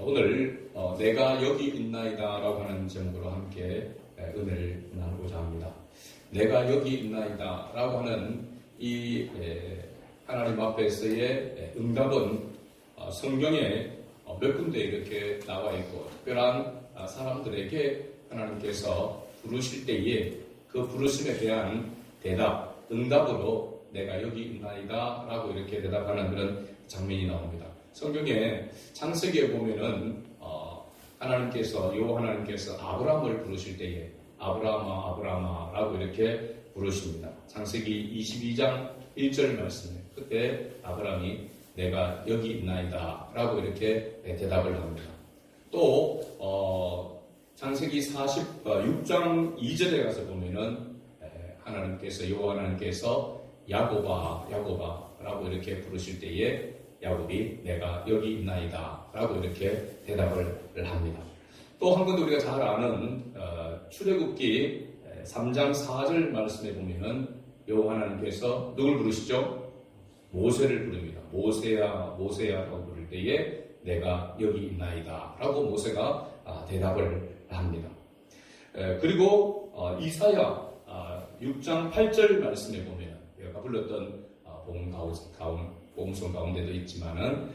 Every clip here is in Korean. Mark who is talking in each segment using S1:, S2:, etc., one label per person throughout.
S1: 오늘 내가 여기 있나이다 라고 하는 제목으로 함께 은혜를 나누고자 합니다. 내가 여기 있나이다 라고 하는 이 하나님 앞에서의 응답은 성경에 몇 군데 이렇게 나와 있고, 특별한 사람들에게 하나님께서 부르실 때에 그 부르심에 대한 대답, 응답으로 내가 여기 있나이다 라고 이렇게 대답하는 그런 장면이 나옵니다. 성경에 창세기에 보면은 하나님께서 아브라함을 부르실 때에 아브라함아 아브라함아 라고 이렇게 부르십니다. 창세기 22장 1절 말씀에 그때 아브라함이 내가 여기 있나이다 라고 이렇게 대답을 합니다. 또 창세기 46장 2절에 가서 보면은 여호와 하나님께서 야곱아 야곱아 라고 이렇게 부르실 때에 야곱이 내가 여기 있나이다 라고 이렇게 대답을 합니다. 또 한 군데 우리가 잘 아는 출애굽기 3장 4절 말씀에 보면은 여호와 하나님께서 누굴 부르시죠? 모세를 부릅니다. 모세야 모세야 라고 부를 때에 내가 여기 있나이다 라고 모세가 대답을 합니다. 그리고 이사야 6장 8절 말씀에 보면 내가 불렀던 복음송 가운데도 있지만은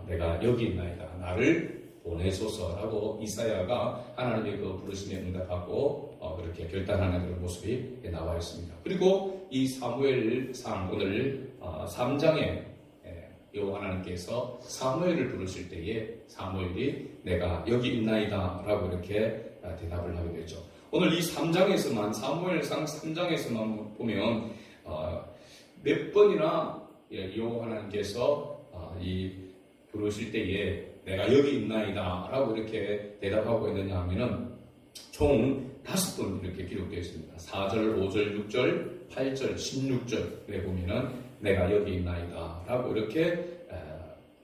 S1: 내가 여기 있나이다 나를 보내소서라고 이사야가 하나님의 그 부르심에 응답하고 그렇게 결단하는 그런 모습이 나와 있습니다. 그리고 이 사무엘상 오늘 3장에 여호와 하나님께서 사무엘을 부르실 때에 사무엘이 내가 여기 있나이다 라고 이렇게 대답을 하게 되죠. 오늘 이 3장에서만 사무엘상 3장에서만 보면 몇 번이나 여호와 하나님께서 이 부르실 때에 내가 여기 있나이다 라고 이렇게 대답하고 있느냐 하면은 총 5번 이렇게 기록되어 있습니다. 4절, 5절, 6절, 8절, 16절에 보면은 내가 여기 있나이다 라고 이렇게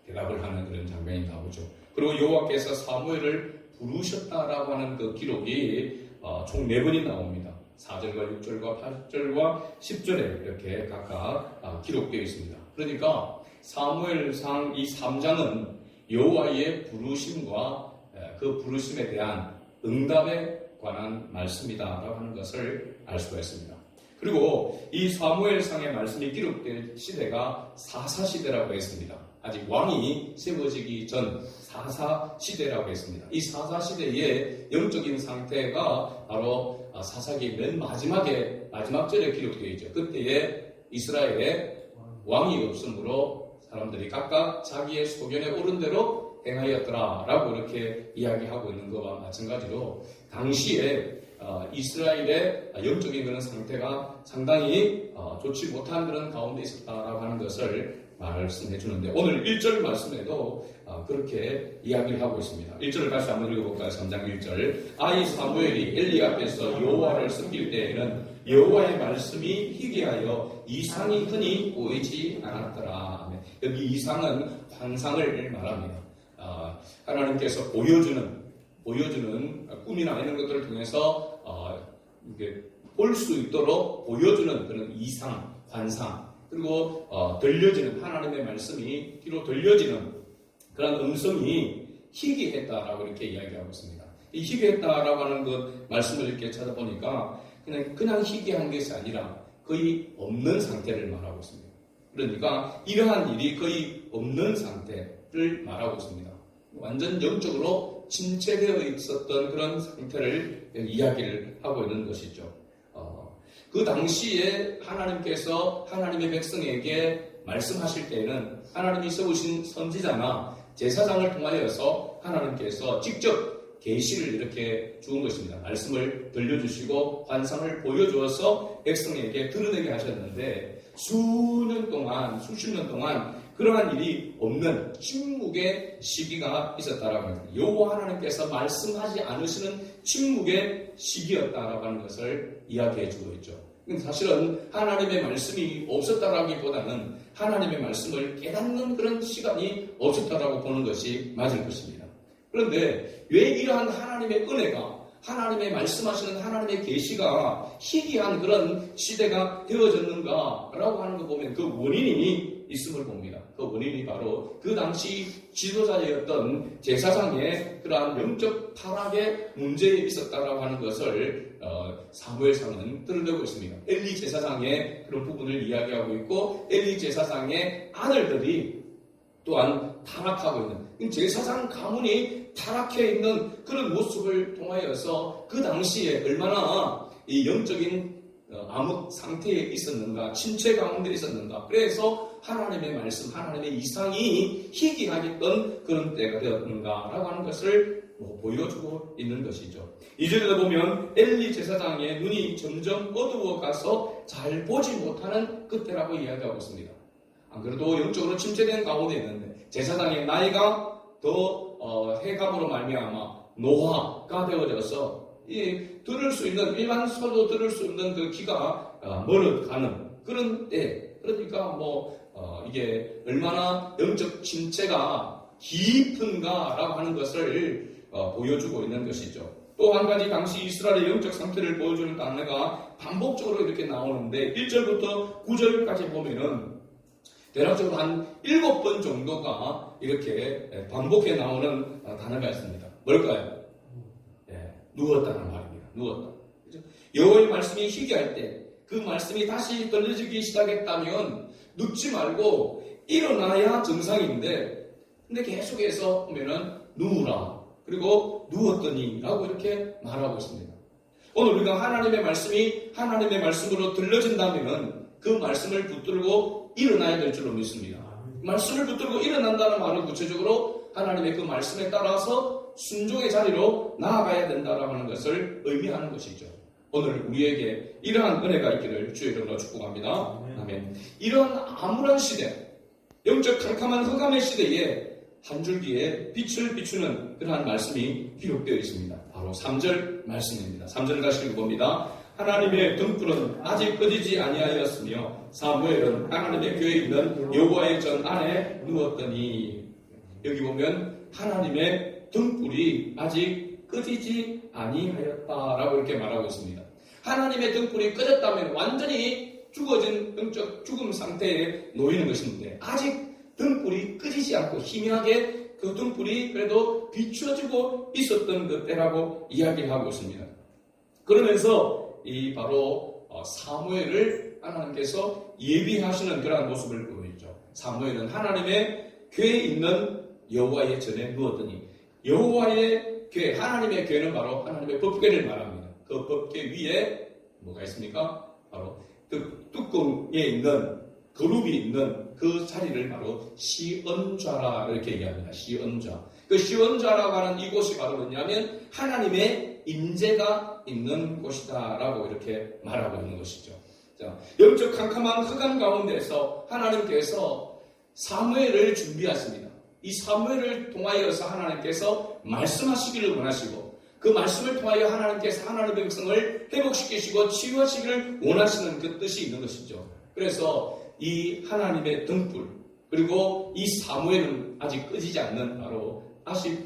S1: 대답을 하는 그런 장면이 나오죠. 그리고 여호와께서 사무엘을 부르셨다라고 하는 그 기록이 총 4번이 나옵니다. 4절과 6절과 8절과 10절에 이렇게 각각 기록되어 있습니다. 그러니까 사무엘상 이 3장은 여호와의 부르심과 그 부르심에 대한 응답에 관한 말씀이다라고 하는 것을 알 수가 있습니다. 그리고 이 사무엘상의 말씀이 기록된 시대가 사사시대라고 했습니다. 아직 왕이 세워지기 전 사사시대라고 했습니다. 이 사사시대의 영적인 상태가 바로 사사기 맨 마지막 절에 기록되어 있죠. 그때에 이스라엘에 왕이 없으므로 사람들이 각각 자기의 소견에 옳은 대로 행하였더라 라고 이렇게 이야기하고 있는 것과 마찬가지로 당시에 이스라엘의 영적인 그런 상태가 상당히 좋지 못한 그런 가운데 있었다라고 하는 것을 말씀해 주는데 오늘 1절 말씀에도 그렇게 이야기를 하고 있습니다. 1절을 다시 한번 읽어볼까요? 3장 1절 아이 사무엘이 엘리 앞에서 여호와를 섬길 때에는 여호와의 말씀이 희귀하여 이상이 흔히 보이지 않았더라. 여기 이상은 환상을 말합니다. 하나님께서 보여주는 꿈이나 이런 것들을 통해서 볼 수 있도록 보여주는 그런 이상, 환상, 그리고 들려지는 하나님의 말씀이 뒤로 들려지는 그런 음성이 희귀했다라고 이렇게 이야기하고 있습니다. 이 희귀했다라고 하는 그 말씀을 이렇게 찾아보니까 그냥 희귀한 것이 아니라 거의 없는 상태를 말하고 있습니다. 그러니까 이러한 일이 거의 없는 상태를 말하고 있습니다. 완전 영적으로 침체되어 있었던 그런 상태를 이야기를 하고 있는 것이죠. 그 당시에 하나님께서 하나님의 백성에게 말씀하실 때에는 하나님이 세우신 선지자나 제사장을 통하여서 하나님께서 직접 계시를 이렇게 주은 것입니다. 말씀을 들려주시고 환상을 보여주어서 백성에게 드러내게 하셨는데 수십 년 동안 그러한 일이 없는 침묵의 시기가 있었다라고 합니다. 여호와 하나님께서 말씀하지 않으시는 침묵의 시기였다라고 하는 것을 이야기해 주고 있죠. 사실은 하나님의 말씀이 없었다라기보다는 하나님의 말씀을 깨닫는 그런 시간이 없었다라고 보는 것이 맞을 것입니다. 그런데 왜 이러한 하나님의 은혜가 하나님의 말씀하시는 하나님의 계시가 희귀한 그런 시대가 되어졌는가라고 하는 거 보면 그 원인이 있음을 봅니다. 그 원인이 바로 그 당시 지도자였던 제사장의 그러한 영적 타락의 문제에 있었다라고 하는 것을 사무엘상은 드러내고 있습니다. 엘리 제사장의 그런 부분을 이야기하고 있고, 엘리 제사장의 아들들이 또한 타락하고 있는, 제사장 가문이 타락해 있는 그런 모습을 통하여서 그 당시에 얼마나 이 영적인 암흑 상태에 있었는가, 침체 가운데 있었는가. 그래서 하나님의 말씀, 하나님의 이상이 희귀하겠던 그런 때가 되었는가라고 하는 것을 보여주고 있는 것이죠. 2절에 보면 엘리 제사장의 눈이 점점 어두워 가서 잘 보지 못하는 그때라고 이야기하고 있습니다. 안 그래도 영적으로 침체된 가운데 있는데 제사장의 나이가 더 해감으로 말미암아 노화가 되어져서 들을 수 있는, 일반서도 들을 수 있는 그 귀가 멀어가는 그런 때, 그러니까 이게 얼마나 영적 침체가 깊은가라고 하는 것을 보여주고 있는 것이죠. 또 한 가지 당시 이스라엘의 영적 상태를 보여주는 단어가 반복적으로 이렇게 나오는데 1절부터 9절까지 보면은 대략적으로 한 7번 정도가 이렇게 반복해 나오는 단어가 있습니다. 뭘까요? 누웠다는 말입니다. 누웠다. 여호와의 말씀이 희귀할 때 그 말씀이 다시 들려지기 시작했다면 눕지 말고 일어나야 정상인데, 근데 계속해서 보면은 누우라, 그리고 누웠더니 라고 이렇게 말하고 있습니다. 오늘 우리가 하나님의 말씀이 하나님의 말씀으로 들려진다면 그 말씀을 붙들고 일어나야 될 줄로 믿습니다. 말씀을 붙들고 일어난다는 말은 구체적으로 하나님의 그 말씀에 따라서 순종의 자리로 나아가야 된다라고 하는 것을 의미하는 것이죠. 오늘 우리에게 이러한 은혜가 있기를 주의 이름으로 축복합니다. 아멘. 이런 암울한 시대, 영적 캄캄한 흑암의 시대에 한 줄기에 빛을 비추는 그러한 말씀이 기록되어 있습니다. 바로 3절 말씀입니다. 3절 다시 읽어봅니다. 하나님의 등불은 아직 꺼지지 아니하였으며 사무엘은 하나님의 교회에 있는 여호와의 전 안에 누웠더니, 여기 보면 하나님의 등불이 아직 꺼지지 아니하였다라고 이렇게 말하고 있습니다. 하나님의 등불이 꺼졌다면 완전히 죽어진 영적 죽음 상태에 놓이는 것인데, 아직 등불이 꺼지지 않고 희미하게 그 등불이 그래도 비추어지고 있었던 그때라고 이야기를 하고 있습니다. 그러면서 이 바로 사무엘을 하나님께서 예비하시는 그러한 모습을 보이죠. 사무엘은 하나님의 교회에 있는 여호와의 전에 누웠더니, 여호와의 교회, 하나님의 교회는 바로 하나님의 법궤를 말합니다. 그 법궤 위에 뭐가 있습니까? 바로 뚜껑에 있는 그룹이 있는 그 자리를 바로 시언좌라 이렇게 얘기합니다. 시언좌. 그 시언좌라고 하는 이곳이 바로 뭐냐면 하나님의 임재가 있는 곳이다라고 이렇게 말하고 있는 것이죠. 자, 영적 캄캄한 흑암 가운데서 하나님께서 사무엘을 준비하십니다. 이 사무엘을 통하여서 하나님께서 말씀하시기를 원하시고, 그 말씀을 통하여 하나님께서 하나님의 백성을 회복시키시고 치유하시기를 원하시는 그 뜻이 있는 것이죠. 그래서 이 하나님의 등불, 그리고 이 사무엘은 아직 꺼지지 않는 바로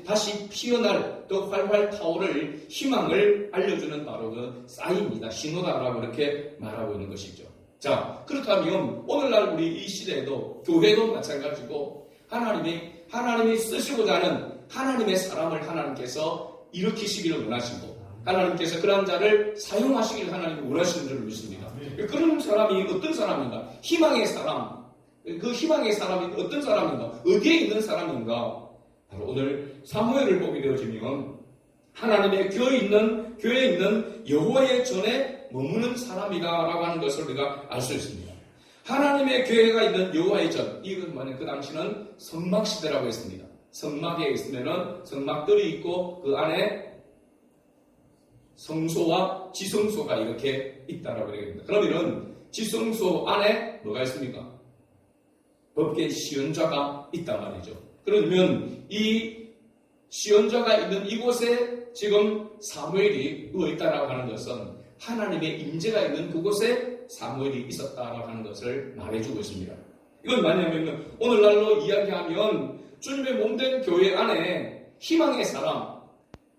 S1: 다시 피어날 또 활활 타오를 희망을 알려주는 바로 그 사인이다, 신호다라고 이렇게 말하고 있는 것이죠. 자, 그렇다면 오늘날 우리 이 시대에도 교회도 마찬가지고 하나님이 쓰시고자 하는 하나님의 사람을 하나님께서 일으키시기를 원하시고, 하나님께서 그런 자를 사용하시기를 하나님이 원하시는 줄 믿습니다. 그런 사람이 어떤 사람인가? 희망의 사람. 그 희망의 사람이 어떤 사람인가? 어디에 있는 사람인가? 바로 오늘 사무엘을 보게 되어지면 하나님의 교회에 있는 여호와의 전에 머무는 사람이다라고 하는 것을 우리가 알 수 있습니다. 하나님의 교회가 있는 여호와의 전, 이건 뭐냐? 그 당시는 성막 시대라고 했습니다. 성막에 있으면은 성막들이 있고 그 안에 성소와 지성소가 이렇게 있다라고 얘기합니다. 그러면은 지성소 안에 뭐가 있습니까? 법궤 시언좌가 있단 말이죠. 그러면 이 시언좌가 있는 이곳에 지금 사무엘이 누워 있다라고 하는 것은 하나님의 임재가 있는 그곳에 사무엘이 있었다라고 하는 것을 말해주고 있습니다. 이건 뭐냐면 오늘날로 이야기하면 주님의 몸된 교회 안에 희망의 사람,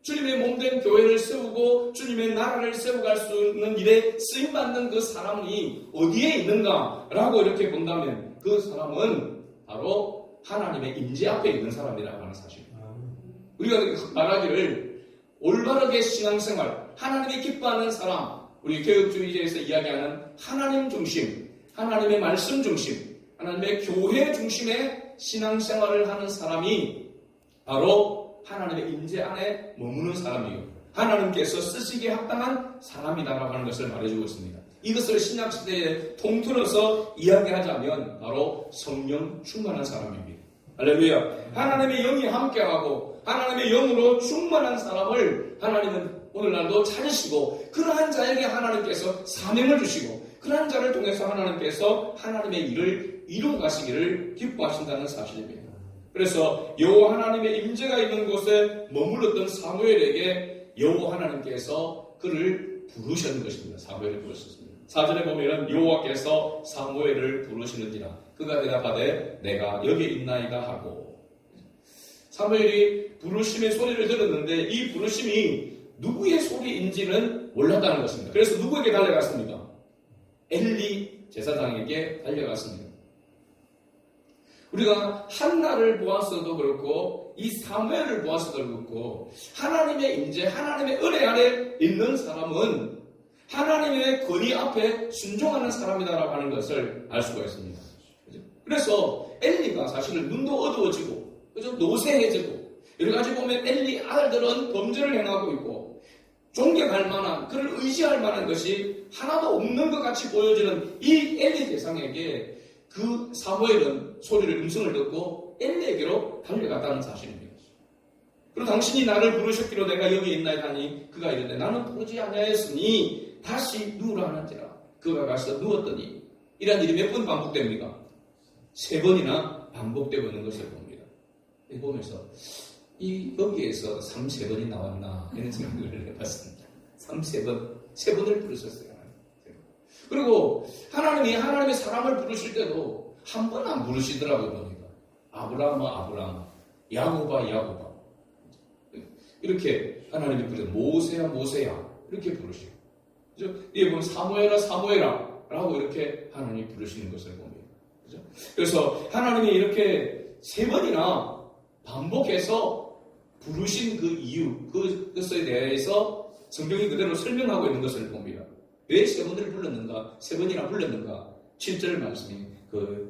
S1: 주님의 몸된 교회를 세우고 주님의 나라를 세워갈 수 있는 일에 쓰임받는 그 사람이 어디에 있는가라고 이렇게 본다면 그 사람은 바로 하나님의 임재 앞에 있는 사람이라고 하는 사실입니다. 우리가 말하기를 올바르게 신앙생활, 하나님이 기뻐하는 사람, 우리 개혁주의자에서 이야기하는 하나님 중심, 하나님의 말씀 중심, 하나님의 교회 중심의 신앙생활을 하는 사람이 바로 하나님의 임재 안에 머무는 사람이요, 하나님께서 쓰시기에 합당한 사람이다라고 하는 것을 말해주고 있습니다. 이것을 신약시대에 통틀어서 이야기하자면 바로 성령 충만한 사람입니다. 할렐루야. 하나님의 영이 함께하고 하나님의 영으로 충만한 사람을 하나님은 오늘날도 찾으시고, 그러한 자에게 하나님께서 사명을 주시고, 그러한 자를 통해서 하나님께서 하나님의 일을 이루어 가시기를 기뻐하신다는 사실입니다. 그래서 여호와 하나님의 임재가 있는 곳에 머물렀던 사무엘에게 여호와 하나님께서 그를 부르셨는 것입니다. 사무엘을 부르셨습니다. 4절에 보면 여호와께서 사무엘을 부르시는지라 그가 대답하되 내가 여기 있나이다 하고, 사무엘이 부르심의 소리를 들었는데 이 부르심이 누구의 소리인지는 몰랐다는 것입니다. 그래서 누구에게 달려갔습니까? 엘리 제사장에게 달려갔습니다. 우리가 한나를 보았어도 그렇고 이 사무엘을 보았어도 그렇고 하나님의 임재, 하나님의 은혜 안에 있는 사람은 하나님의 권위 앞에 순종하는 사람이다라고 하는 것을 알 수가 있습니다. 그래서 엘리가 사실은 눈도 어두워지고 노쇠해지고 여러 가지 보면 엘리 아들들은 범죄를 행하고 있고 존경할 만한, 그를 의지할 만한 것이 하나도 없는 것 같이 보여지는 이 엘리 대상에게 그 사무엘은 음성을 듣고 엘리에게로 달려갔다는 사실입니다. 그리고 당신이 나를 부르셨기로 내가 여기 있나이다 하니 그가 이르되 나는 부르지 아니하였으니 다시 누우라 하는지라. 그가 가서 누웠더니, 이런 일이 몇 번 반복됩니까? 3번이나 반복되고 있는 것을 봅니다. 보면서 여기에서 3-3번이 나왔나 이런 생각을 해봤습니다. 3-3번을 부르셨어요. 그리고 하나님의 사람을 부르실 때도 한 번 안 부르시더라고요. 보니까 아브라함아 야곱아 이렇게 하나님이 부르셔. 모세야 이렇게 부르시고, 이게 보면 사무엘아 라고 이렇게 하나님이 부르시는 것을 봅니다. 그죠? 그래서 하나님이 이렇게 3번이나 반복해서 부르신 그 이유, 그것에 대해서 성경이 그대로 설명하고 있는 것을 봅니다. 왜 3번을 불렀는가? 3번이나 불렀는가? 7절 말씀이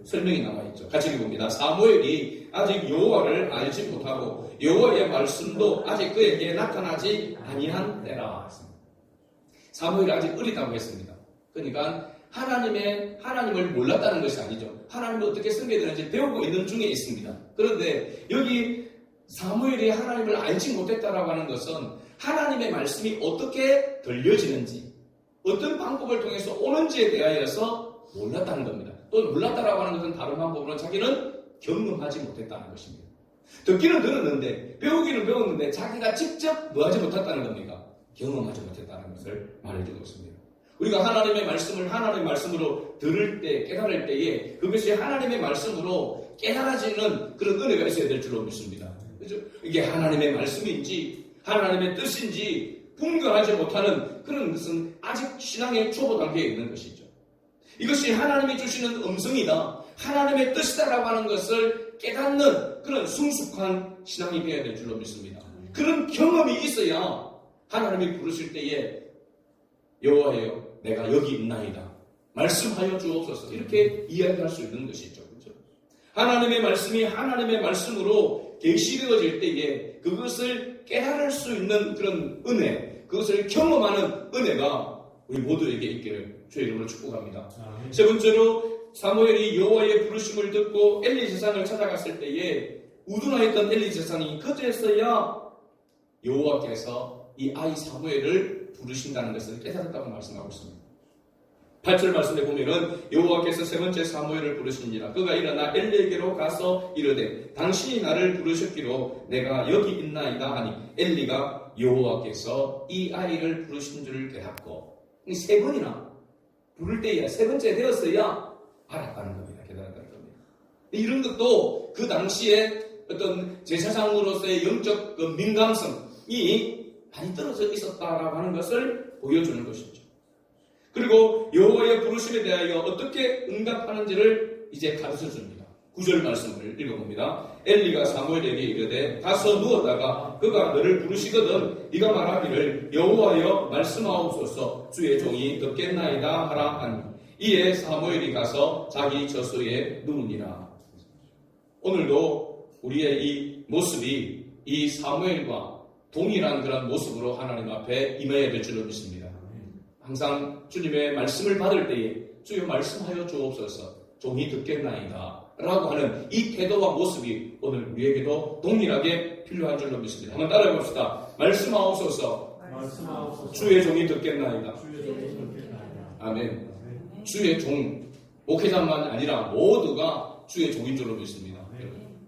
S1: 설명이 나와있죠. 같이 읽어봅니다. 사무엘이 아직 여호와를 알지 못하고 여호와의 말씀도 아직 그에게 나타나지 아니한 때라. 사무엘이 아직 어리다고 했습니다. 그러니까 하나님을 몰랐다는 것이 아니죠. 하나님을 어떻게 섬겨야 되는지 배우고 있는 중에 있습니다. 그런데 여기 사무엘이 하나님을 알지 못했다라고 하는 것은 하나님의 말씀이 어떻게 들려지는지, 어떤 방법을 통해서 오는지에 대하여서 몰랐다는 겁니다. 또 몰랐다라고 하는 것은 다른 방법으로 자기는 경험하지 못했다는 것입니다. 듣기는 들었는데, 배우기는 배웠는데 자기가 직접 뭐하지 못했다는 겁니까? 경험하지 못했다는 것을 말해주고 있습니다. 우리가 하나님의 말씀으로 들을 때, 깨달을 때에 그것이 하나님의 말씀으로 깨달아지는 그런 은혜가 있어야 될 줄로 믿습니다. 그죠? 이게 하나님의 말씀인지 하나님의 뜻인지 분별하지 못하는 그런 것은 아직 신앙의 초보 단계에 있는 것이죠. 이것이 하나님이 주시는 음성이다, 하나님의 뜻이다라고 하는 것을 깨닫는 그런 성숙한 신앙이 되어야 될 줄로 믿습니다. 그런 경험이 있어야 하나님이 부르실 때에 여호와여 내가 여기 있나이다, 말씀하여 주옵소서, 이렇게 이야기할 수 있는 것이죠. 그렇죠? 하나님의 말씀이 하나님의 말씀으로 계시되어질 때에 그것을 깨달을 수 있는 그런 은혜, 그것을 경험하는 은혜가 우리 모두에게 있기를 주의 이름으로 축복합니다. 세 번째로 사무엘이 여호와의 부르심을 듣고 엘리 제사장을 찾아갔을 때에 우둔하였던 엘리 제사장이 그제서야 여호와께서 이 아이 사무엘을 부르신다는 것을 깨달았다고 말씀하고 있습니다. 8절 말씀에 보면은 여호와께서 세 번째 사무엘을 부르시니라. 그가 일어나 엘리에게로 가서 이르되 당신이 나를 부르셨기로 내가 여기 있나이다 하니 엘리가 여호와께서 이 아이를 부르신 줄을 깨닫고, 세 번이나 부를 때야 세 번째 되었어야 알았다는 겁니다. 깨달았다는 겁니다. 이런 것도 그 당시에 어떤 제사장으로서의 영적 민감성이 많이 떨어져 있었다라고 하는 것을 보여주는 것이죠. 그리고 여호와의 부르심에 대하여 어떻게 응답하는지를 이제 가르쳐 줍니다. 9절 말씀을 읽어봅니다. 엘리가 사무엘에게 이르되 가서 누웠다가 그가 너를 부르시거든 네가 말하기를 여호와여 말씀하옵소서 주의 종이 듣겠나이다 하라 하니 이에 사무엘이 가서 자기 젖소에 누우니라. 오늘도 우리의 이 모습이 이 사무엘과 동일한 그런 모습으로 하나님 앞에 임해야 될 줄로 믿습니다. 항상 주님의 말씀을 받을 때에 주여 말씀하여 주옵소서 종이 듣겠나이다 라고 하는 이 태도와 모습이 오늘 우리에게도 동일하게 필요한 줄로 믿습니다. 한번 따라해 봅시다. 말씀하옵소서 주의 종이 듣겠나이다. 아멘. 주의 종, 목회자만 아니라 모두가 주의 종인 줄로 믿습니다.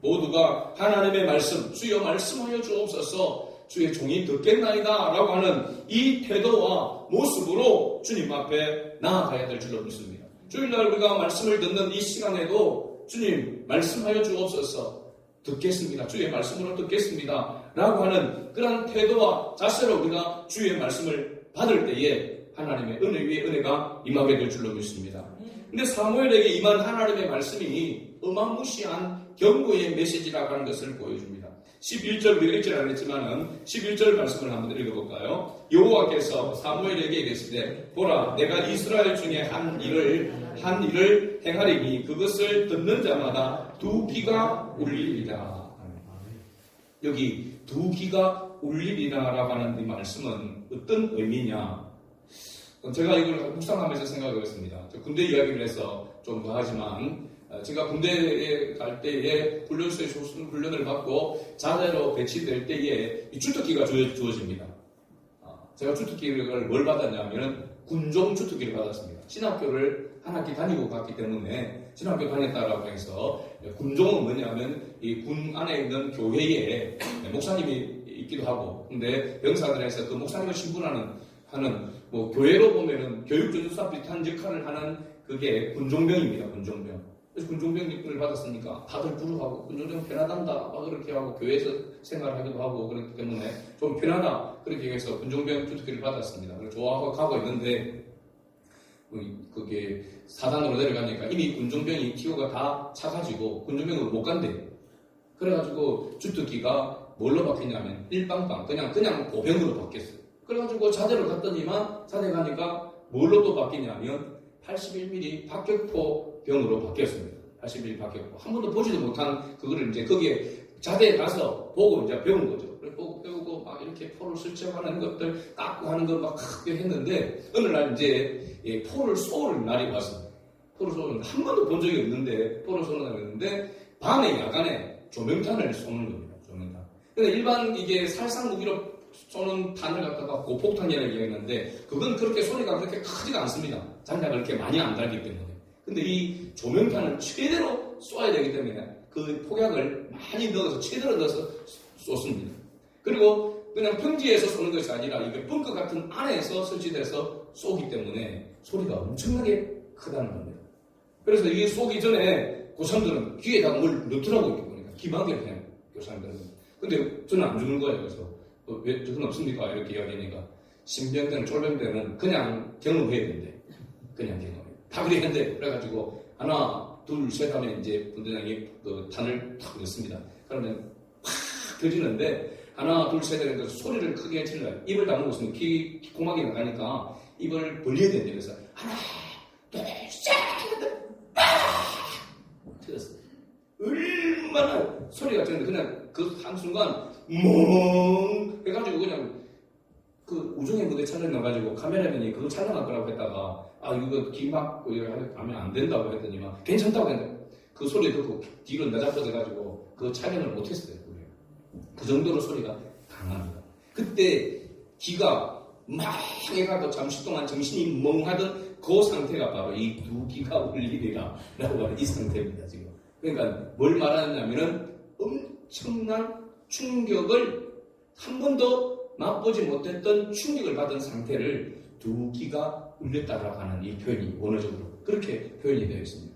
S1: 모두가 하나님의 말씀, 주여 말씀하여 주옵소서 주의 종이 듣겠나이다 라고 하는 이 태도와 모습으로 주님 앞에 나아가야 될 줄로 믿습니다. 주일날 우리가 말씀을 듣는 이 시간에도 주님 말씀하여 주옵소서 듣겠습니다. 주의 말씀으로 듣겠습니다 라고 하는 그런 태도와 자세로 우리가 주의 말씀을 받을 때에 하나님의 은혜 위에 은혜가 임하게 될 줄로 믿습니다. 근데 사무엘에게 임한 하나님의 말씀이 어마무시한 경고의 메시지라고 하는 것을 보여줍니다. 11절 우리가 읽지 않았지만은 11절 말씀을 한번 읽어볼까요? 여호와께서 사무엘에게 이르시되 보라 내가 이스라엘 중에 한 일을 행하리니 그것을 듣는 자마다 두 귀가 울리리라. 여기 두 귀가 울리리라라고 하는 이 말씀은 어떤 의미냐? 제가 이걸 묵상하면서 생각해봤습니다. 군대 이야기를 해서 좀 과하지만 제가 군대에 갈 때에 훈련소에서 훈련을 받고 자대로 배치될 때에 이 주특기가 주어집니다. 제가 주특기를 뭘 받았냐면 군종 주특기를 받았습니다. 신학교를 한 학기 다니고 갔기 때문에 신학교 다녔다라고 해서 군종은 뭐냐면 이 군 안에 있는 교회에 목사님이 있기도 하고 근데 병사들에서 그 목사님을 신분하는 뭐 교회로 보면은 교육전수사 비슷한 역할을 하는 그게 군종병입니다. 군종병. 그래서 군종병 입군을 받았으니까 다들 부르하고 군종병 편하단다 막 그렇게 하고 교회에서 생활하기도 하고 그렇기 때문에 좀 편하다 그렇게 해서 군종병 주특기를 받았습니다. 그래서 좋아하고 가고 있는데 그게 사단으로 내려가니까 이미 군종병이 티오가 다 차가지고 군종병으로 못 간대요. 그래가지고 주특기가 뭘로 바뀌냐면 일빵빵 그냥 보병으로 바뀌었어요. 그래가지고 자대로 갔더니만 자대 가니까 뭘로 또 바뀌냐면 81mm 박격포병으로 바뀌었습니다. 81mm 박격포. 한 번도 보지도 못한 그거를 이제 거기에 자대에 가서 보고 이제 배운 거죠. 보고 배우고 막 이렇게 포를 설치하는 것들 깎고 하는 거 막 크게 했는데 어느 날 이제 포를 쏘는 날이 왔습니다. 포를 쏘는 한 번도 본 적이 없는데 포를 쏘는 날이 왔는데 밤에 야간에 조명탄을 쏘는 겁니다. 조명탄. 근데 일반 이게 살상 무기로 쏘는 탄을 갖다가 고폭탄이라고 얘기했는데 그건 그렇게 소리가 그렇게 크지가 않습니다. 장작을 그렇게 많이 안 달기 때문에. 근데 이 조명탄을 최대로 쏘아야 되기 때문에 그 폭약을 많이 넣어서 최대로 넣어서 쏘습니다. 그리고 그냥 평지에서 쏘는 것이 아니라 이게 벙커 같은 안에서 설치돼서 쏘기 때문에 소리가 엄청나게 크다는 겁니다. 그래서 이게 쏘기 전에 고참들은 귀에다가 뭘 넣더라고요. 보니까 기막히게 해요. 교사님들은. 근데 저는 안 주는 거예요. 그래서 왜 그건 없습니까? 이렇게 이야기하니까 신병대는 쫄병대는 그냥 경험해야 된대. 그냥 경험해. 다 그래 했는데 그래가지고 하나 둘 셋 하면 이제 분대장이 그 탄을 탁 넣습니다. 그러면 팍 터지는데 하나 둘 셋 하니까 소리를 크게 질러요. 입을 다물고 있으면 콧구멍이 나가니까 입을 벌려야 된대. 그래서 하나 둘 셋 터졌어요. 얼마나 소리가 졌는데 그냥 그 한순간 멍 해가지고 그냥 그 우정의 무대 촬영해가지고 카메라맨이 그거 촬영할 거라고 했다가 이거 귀 막고 하면 안 된다고 했더니만 괜찮다고 했는데 그 소리 듣고 뒤로 내잡혀져가지고 그 촬영을 못했어요. 그 정도로 소리가 강합니다. 그때 귀가 막 해가지고 잠시 동안 정신이 멍하던 그 상태가 바로 이 두 귀가 울리리라 라고 하는 이 상태입니다. 지금. 그러니까 뭘 말하느냐면은 엄청난 충격을 한 번도 맛보지 못했던 충격을 받은 상태를 두 귀가 울렸다라고 하는 이 표현이 원어적으로 그렇게 표현이 되어 있습니다.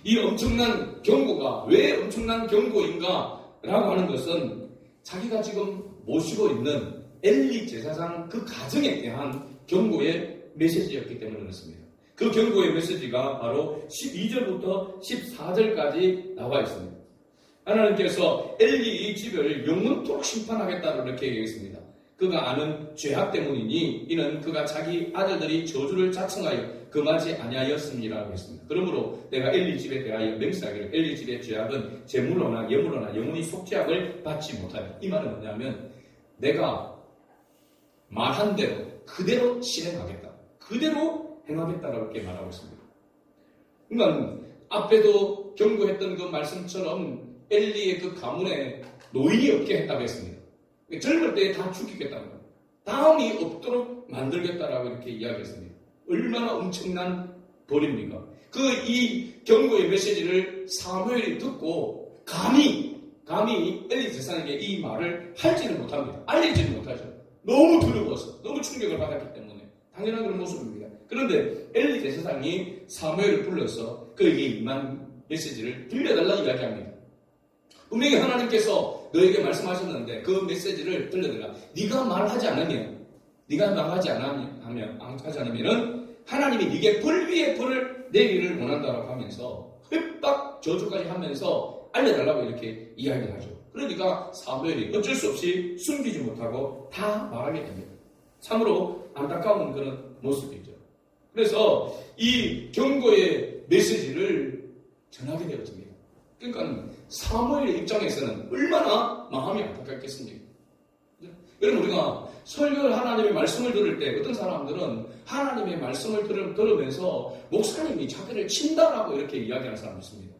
S1: 이 엄청난 경고가 왜 엄청난 경고인가 라고 하는 것은 자기가 지금 모시고 있는 엘리 제사장 그 가정에 대한 경고의 메시지였기 때문에 그렇습니다. 그 경고의 메시지가 바로 12절부터 14절까지 나와 있습니다. 하나님께서 엘리의 집을 영원토록 심판하겠다고 이렇게 얘기했습니다. 그가 아는 죄악 때문이니 이는 그가 자기 아들들이 저주를 자청하여 금하지 아니하였음이라고 했습니다. 그러므로 내가 엘리 집에 대하여 맹세하기를 엘리 집의 죄악은 재물로나 예물로나 영원히 속죄함을 받지 못하여. 이 말은 뭐냐면 내가 말한 대로 그대로 실행하겠다. 그대로 행하겠다라고 이렇게 말하고 있습니다. 그러니까 앞에도 경고했던 그 말씀처럼 엘리의 그 가문에 노인이 없게 했다고 했습니다. 젊을 때 다 죽이겠다는 거예요. 다음이 없도록 만들겠다라고 이렇게 이야기했습니다. 얼마나 엄청난 벌입니까? 이 경고의 메시지를 사무엘이 듣고 감히 엘리 제사장에게 이 말을 할지는 못합니다. 알리지는 못하죠. 너무 두려워서, 너무 충격을 받았기 때문에 당연한 그런 모습입니다. 그런데 엘리 제사장이 사무엘을 불러서 그에게 임한 메시지를 들려달라고 이야기합니다. 분명히 하나님께서 너에게 말씀하셨는데 그 메시지를 들려달라. 네가 말하지 않으면 하나님이 네게 벌 위에 벌을 내리를 원한다고 하면서 핍박 저주까지 하면서 알려달라고 이렇게 이야기를 하죠. 그러니까 사무엘이 어쩔 수 없이 숨기지 못하고 다 말하게 됩니다. 참으로 안타까운 그런 모습이죠. 그래서 이 경고의 메시지를 전하게 되어집니다. 그러니까 사무엘의 입장에서는 얼마나 마음이 안타깝겠습니까? 여러분, 우리가 설교를 하나님의 말씀을 들을 때 어떤 사람들은 하나님의 말씀을 들으면서 목사님이 자기를 친다라고 이렇게 이야기하는 사람이 있습니다.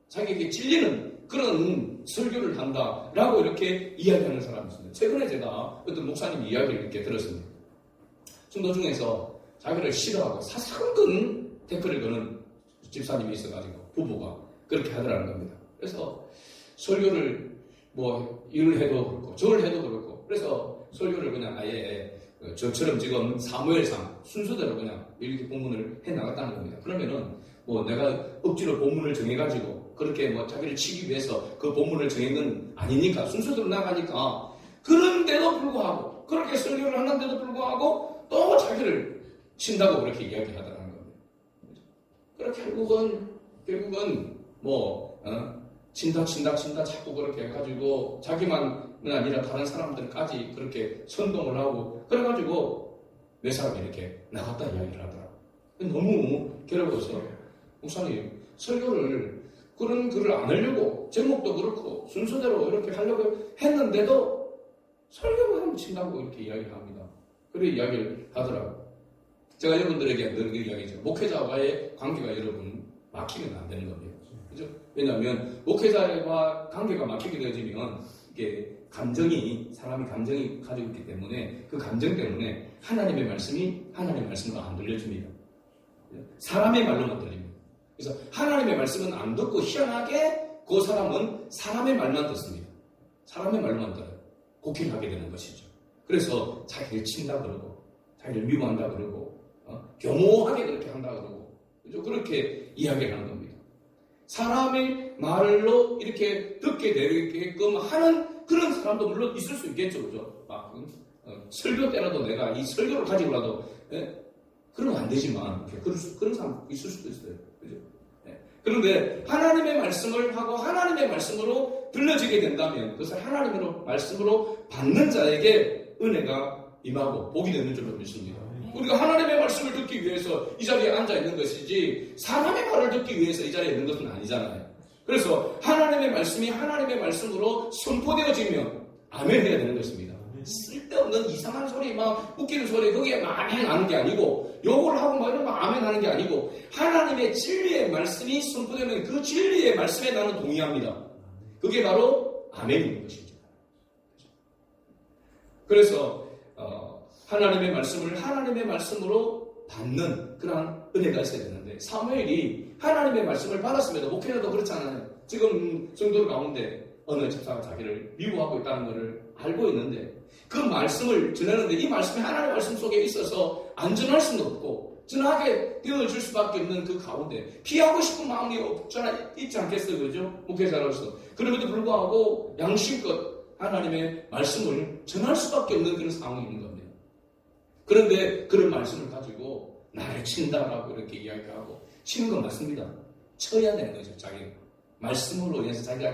S1: 자기에게 찔리는 그런 설교를 한다라고 이렇게 이야기하는 사람이 있습니다. 최근에 제가 어떤 목사님 이야기를 이렇게 들었습니다. 성도 중에서 자기를 싫어하고 사상근 댓글을 거는 집사님이 있어가지고 부부가 그렇게 하더라는 겁니다. 그래서 설교를 일을 해도 그렇고 저를 해도 그렇고 그래서 설교를 그냥 아예 저처럼 지금 사무엘상 순서대로 그냥 이렇게 본문을 해 나갔다는 겁니다. 그러면은 내가 억지로 본문을 정해가지고 그렇게 자기를 치기 위해서 그 본문을 정한 건 아니니까 순서대로 나가니까 그런데도 불구하고 그렇게 설교를 하는데도 불구하고 또 자기를 친다고 그렇게 이야기하더라는 겁니다. 그렇게 결국은 친다 자꾸 그렇게 해가지고 자기만은 아니라 다른 사람들까지 그렇게 선동을 하고 그래가지고 몇 사람이 이렇게 나갔다 이야기를 하더라고요. 너무 괴로워서 목사님 설교를 그런 글을 안 하려고 제목도 그렇고 순서대로 이렇게 하려고 했는데도 설교를 하면 친다고 이렇게 이야기를 합니다. 그렇게 이야기를 하더라고요. 제가 여러분들에게 늘 이야기죠. 목회자와의 관계가 여러분 막히면 안 되는 겁니다. 그죠? 왜냐하면 목회자와 관계가 막히게 되어지면 이게 사람이 감정이 가지고 있기 때문에 그 감정 때문에 하나님의 말씀이 하나님의 말씀으로 안 들려집니다. 사람의 말로만 들립니다. 그래서 하나님의 말씀은 안 듣고 희한하게 그 사람은 사람의 말만 듣습니다. 사람의 말로만 들어요. 곡해를 하게 되는 것이죠. 그래서 자기를 친다 그러고 자기를 미워한다 그러고 교모하게 그렇게 한다 그러고 그죠? 그렇게 이야기를 하는 겁니다. 사람의 말로 이렇게 듣게 되게끔 하는 그런 사람도 물론 있을 수 있겠죠. 그죠? 설교 때라도 내가 이 설교를 가지고라도 그러면 안 되지만 그런 사람 있을 수도 있어요. 그죠? 그런데 하나님의 말씀을 하고 하나님의 말씀으로 들려지게 된다면 그것을 하나님의 말씀으로 받는 자에게 은혜가 임하고 복이 되는 줄로 믿습니다. 우리가 하나님의 말씀을 듣기 위해서 이 자리에 앉아있는 것이지 사람의 말을 듣기 위해서 이 자리에 있는 것은 아니잖아요. 그래서 하나님의 말씀이 하나님의 말씀으로 선포되어지면 아멘 해야 되는 것입니다. 쓸데없는 이상한 소리 웃기는 소리 거기에 아멘 하는 게 아니고 욕을 하고 이런 거 아멘 하는 게 아니고 하나님의 진리의 말씀이 선포되면 그 진리의 말씀에 나는 동의합니다. 그게 바로 아멘인 것이죠. 그래서 하나님의 말씀을 하나님의 말씀으로 받는 그런 은혜가 있어야 되는데 사무엘이 하나님의 말씀을 받았음에도 목회자도 그렇잖아요. 지금 성도 가운데 어느 집사가 자기를 미워하고 있다는 것을 알고 있는데 그 말씀을 전하는데 이 말씀이 하나님의 말씀 속에 있어서 안 전할 수는 없고 전하게 되어줄 수밖에 없는 그 가운데 피하고 싶은 마음이 있지 않겠어요. 그죠? 목회자로서. 그럼에도 불구하고 양심껏 하나님의 말씀을 전할 수밖에 없는 그런 상황이 있는 겁니다. 그런데 그런 말씀을 가지고 나를 친다라고 이렇게 이야기하고, 치는 건 맞습니다. 쳐야 되는 거죠. 자기가 말씀으로 인해서 자기가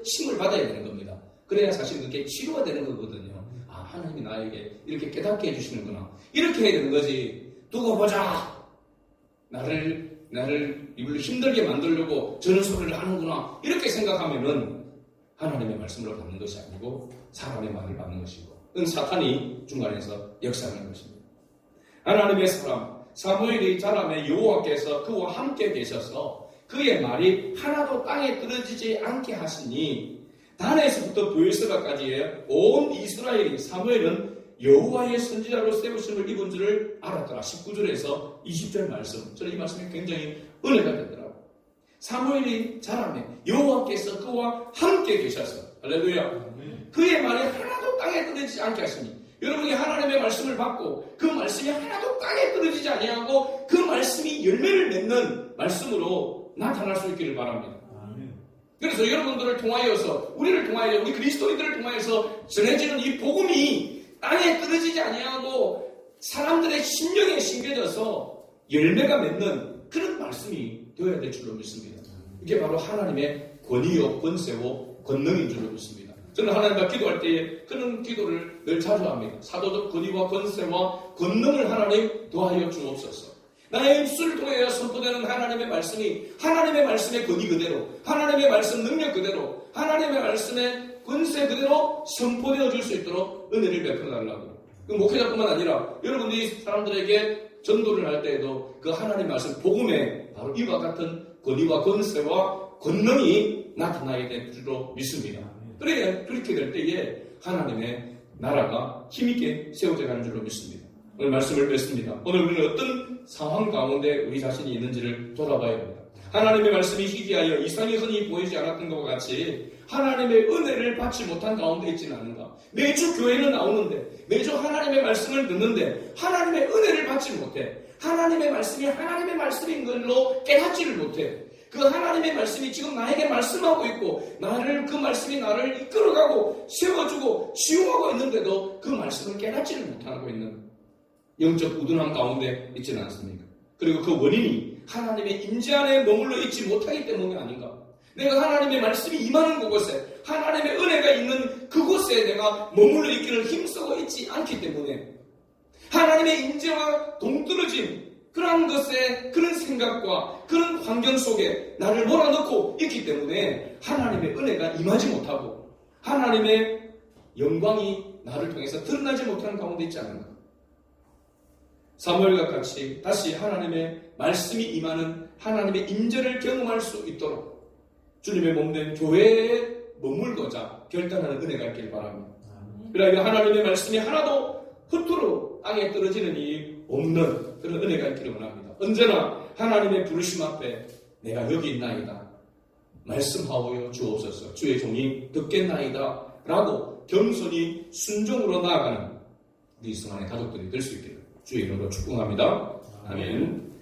S1: 힘을 받아야 되는 겁니다. 그래야 사실 그게 치료가 되는 거거든요. 아, 하나님이 나에게 이렇게 깨닫게 해주시는구나, 이렇게 해야 되는 거지. 두고 보자, 나를 이걸로 힘들게 만들려고 저런 소리를 하는구나, 이렇게 생각하면은 하나님의 말씀으로 받는 것이 아니고 사람의 말을 받는 것이고, 그건 사탄이 중간에서 역사하는 것입니다. 하나님의 사람 사무엘이 자라매 여호와께서 그와 함께 계셔서 그의 말이 하나도 땅에 떨어지지 않게 하시니 단에서부터 브엘세바까지의 온 이스라엘이 사무엘은 여호와의 선지자로 세우심을 입은 줄을 알았더라. 19절에서 20절 말씀, 저는 이 말씀이 굉장히 은혜가 되더라고요. 사무엘이 자라매 여호와께서 그와 함께 계셔서, 할렐루야, 그의 말이 하나도 땅에 떨어지지 않게 하시니, 여러분이 하나님의 말씀을 받고 그 말씀이 하나도 땅에 떨어지지 아니하고 그 말씀이 열매를 맺는 말씀으로 나타날 수 있기를 바랍니다. 그래서 여러분들을 통하여서, 우리를 통하여, 우리 그리스도인들을 통하여서 전해지는 이 복음이 땅에 떨어지지 아니하고 사람들의 심령에 심겨져서 열매가 맺는 그런 말씀이 되어야 될 줄로 믿습니다. 이게 바로 하나님의 권위요, 권세요, 권능인 줄로 믿습니다. 저는 하나님과 기도할 때에 그런 기도를 늘 자주 합니다. 사도적 권위와 권세와 권능을 하나님 더하여 주옵소서. 나의 입술을 통하여 선포되는 하나님의 말씀이 하나님의 말씀의 권위 그대로, 하나님의 말씀 능력 그대로, 하나님의 말씀의 권세 그대로 선포되어 줄 수 있도록 은혜를 베풀어달라고. 목회자뿐만 아니라 여러분들이 사람들에게 전도를 할 때에도 그 하나님 말씀 복음에 바로 이와 같은 권위와 권세와 권능이 나타나게 될 줄로 믿습니다. 그렇게 될 때에 하나님의 나라가 힘있게 세워져 가는 줄로 믿습니다. 오늘 말씀을 뵙습니다. 오늘 우리는 어떤 상황 가운데 우리 자신이 있는지를 돌아봐야 합니다. 하나님의 말씀이 희귀하여 이상이 흔히 보이지 않았던 것과 같이 하나님의 은혜를 받지 못한 가운데 있지는 않은가. 매주 교회는 나오는데, 매주 하나님의 말씀을 듣는데 하나님의 은혜를 받지 못해. 하나님의 말씀이 하나님의 말씀인 걸로 깨닫지를 못해. 그 하나님의 말씀이 지금 나에게 말씀하고 있고 그 말씀이 나를 이끌어가고 세워주고 치유하고 있는데도 그 말씀을 깨닫지를 못하고 있는 영적 우둔함 가운데 있지는 않습니까? 그리고 그 원인이 하나님의 임재 안에 머물러 있지 못하기 때문이 아닌가. 내가 하나님의 말씀이 임하는 그곳에, 하나님의 은혜가 있는 그곳에 내가 머물러 있기를 힘쓰고 있지 않기 때문에, 하나님의 임재와 동떨어진 그런 것에, 그런 생각과 그런 환경 속에 나를 몰아넣고 있기 때문에 하나님의 은혜가 임하지 못하고 하나님의 영광이 나를 통해서 드러나지 못하는 가운데 있지 않은가. 사무엘과 같이 다시 하나님의 말씀이 임하는 하나님의 임재를 경험할 수 있도록 주님의 몸된 교회에 머물고자 결단하는 은혜가 있길 바랍니다. 그러나 하나님의 말씀이 하나도 허투루 땅에 떨어지는 일이 없는 그런 은혜가 있기를 원합니다. 언제나 하나님의 부르심 앞에 내가 여기 있나이다, 말씀하오여 주옵소서, 주의 종이 듣겠나이다 라고 겸손히 순종으로 나아가는 우리 이승환의 가족들이 될 수 있기를 주의 이름으로 축복합니다. 아멘.